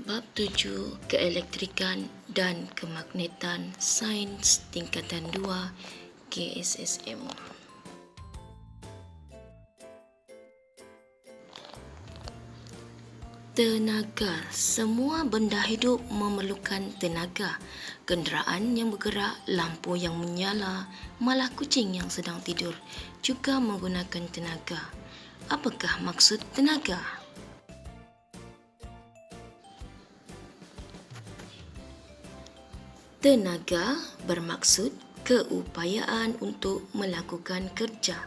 Bab 7 Keelektrikan dan Kemagnetan Sains Tingkatan 2 KSSM. Tenaga. Semua benda hidup memerlukan tenaga. Kenderaan yang bergerak, lampu yang menyala, malah kucing yang sedang tidur juga menggunakan tenaga. Apakah maksud tenaga? Tenaga bermaksud keupayaan untuk melakukan kerja.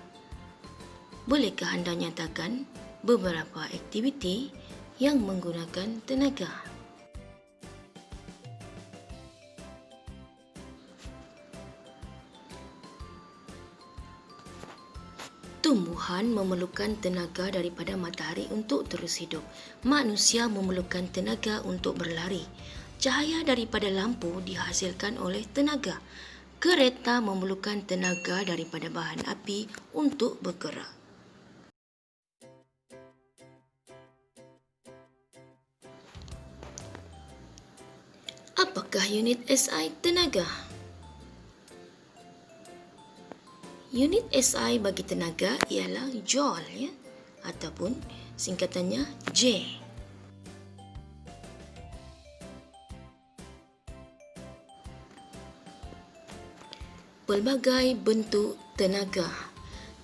Bolehkah anda nyatakan beberapa aktiviti yang menggunakan tenaga? Tumbuhan memerlukan tenaga daripada matahari untuk terus hidup. Manusia memerlukan tenaga untuk berlari. Cahaya daripada lampu dihasilkan oleh tenaga. Kereta memerlukan tenaga daripada bahan api untuk bergerak. Apakah unit SI tenaga? Unit SI bagi tenaga ialah Joule, ataupun singkatannya J. Pelbagai bentuk tenaga.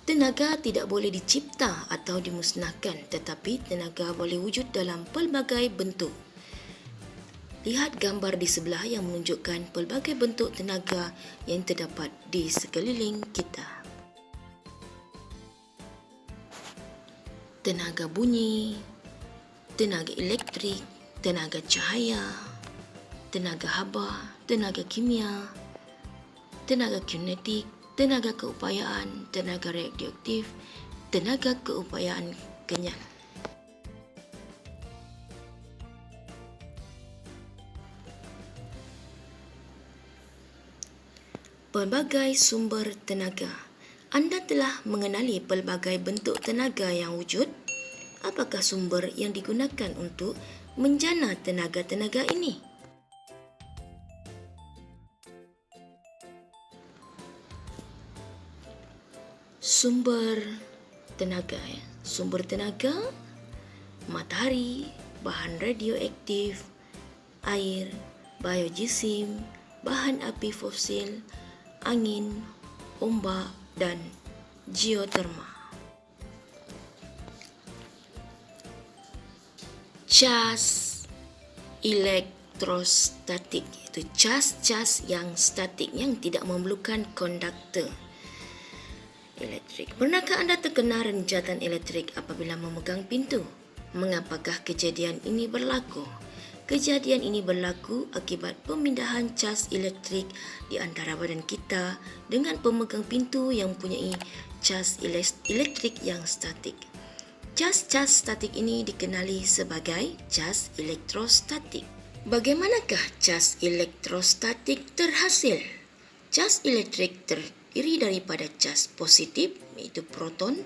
Tenaga tidak boleh dicipta atau dimusnahkan, tetapi tenaga boleh wujud dalam pelbagai bentuk. Lihat gambar di sebelah yang menunjukkan pelbagai bentuk tenaga yang terdapat di sekeliling kita. Tenaga bunyi, tenaga elektrik, tenaga cahaya, tenaga haba, tenaga kimia, tenaga kinetik, tenaga keupayaan, tenaga radioaktif, tenaga keupayaan kenyal. Pelbagai sumber tenaga. Anda telah mengenali pelbagai bentuk tenaga yang wujud. Apakah sumber yang digunakan untuk menjana tenaga-tenaga ini? Sumber tenaga. Sumber tenaga: matahari, bahan radioaktif, air, biogeosim, bahan api fosil, angin, ombak dan geoterma. Cas elektrostatik, iaitu cas-cas yang statik yang tidak memerlukan konduktor elektrik. Pernahkah anda terkena renjatan elektrik apabila memegang pintu? Mengapakah kejadian ini berlaku? Kejadian ini berlaku akibat pemindahan cas elektrik di antara badan kita dengan pemegang pintu yang mempunyai cas elektrik yang statik. Cas-cas statik ini dikenali sebagai cas elektrostatik. Bagaimanakah cas elektrostatik terhasil? Cas elektrik terdiri daripada cas positif, iaitu proton,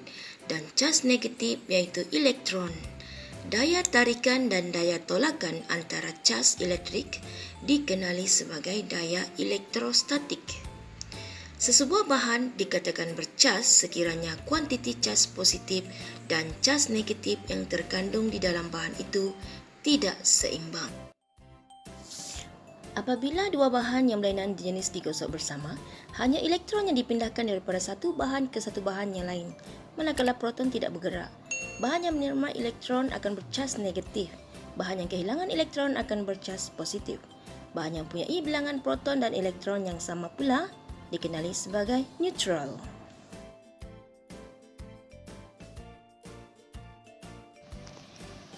dan cas negatif, iaitu elektron. Daya tarikan dan daya tolakan antara cas elektrik dikenali sebagai daya elektrostatik. Sesebuah bahan dikatakan bercas sekiranya kuantiti cas positif dan cas negatif yang terkandung di dalam bahan itu tidak seimbang. Apabila dua bahan yang berlainan jenis digosok bersama, hanya elektron yang dipindahkan daripada satu bahan ke satu bahan yang lain, manakala proton tidak bergerak. Bahan yang menerima elektron akan bercas negatif. Bahan yang kehilangan elektron akan bercas positif. Bahan yang mempunyai bilangan proton dan elektron yang sama pula dikenali sebagai neutral.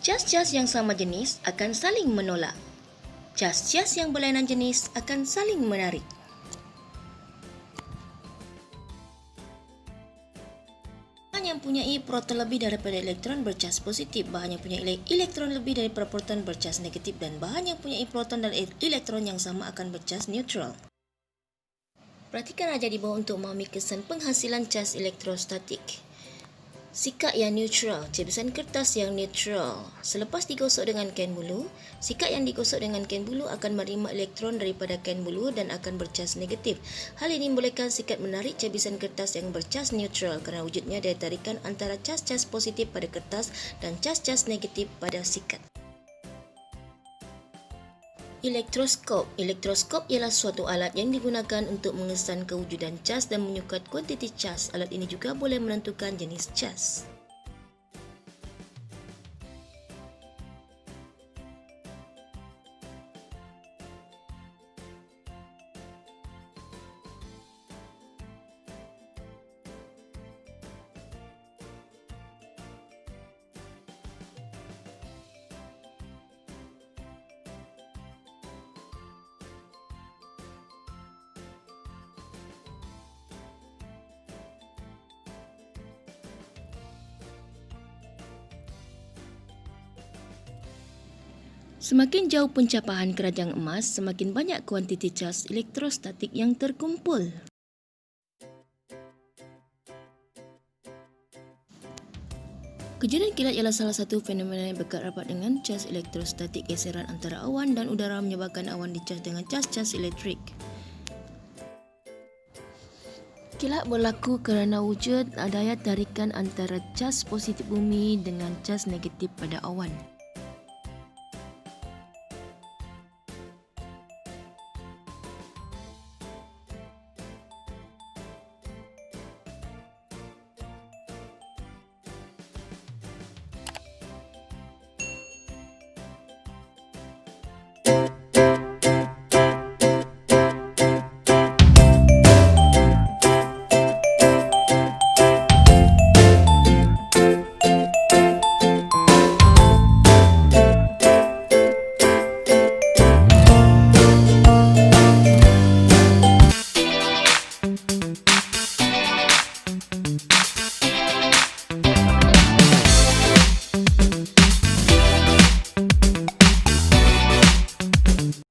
Cas-cas yang sama jenis akan saling menolak. Cas-cas yang berlainan jenis akan saling menarik. Bahan yang mempunyai proton lebih daripada elektron bercas positif, bahan yang mempunyai elektron lebih daripada proton bercas negatif, dan bahan yang mempunyai proton dan elektron yang sama akan bercas neutral. Perhatikan aja di bawah untuk memahami kesan penghasilan cas elektrostatik. Sikat yang neutral, cebisan kertas yang neutral. Selepas digosok dengan kain bulu, sikat yang digosok dengan kain bulu akan menerima elektron daripada kain bulu dan akan bercas negatif. Hal ini membolehkan sikat menarik cebisan kertas yang bercas neutral kerana wujudnya daya tarikan antara cas-cas positif pada kertas dan cas-cas negatif pada sikat. Elektroskop. Elektroskop ialah suatu alat yang digunakan untuk mengesan kewujudan cas dan menyukat kuantiti cas. Alat ini juga boleh menentukan jenis cas. Semakin jauh pencapaian keranjang emas, semakin banyak kuantiti cas elektrostatik yang terkumpul. Kejadian kilat ialah salah satu fenomena yang berkait rapat dengan cas elektrostatik. Geseran antara awan dan udara menyebabkan awan dicas dengan cas-cas elektrik. Kilat berlaku kerana wujud daya tarikan antara cas positif bumi dengan cas negatif pada awan.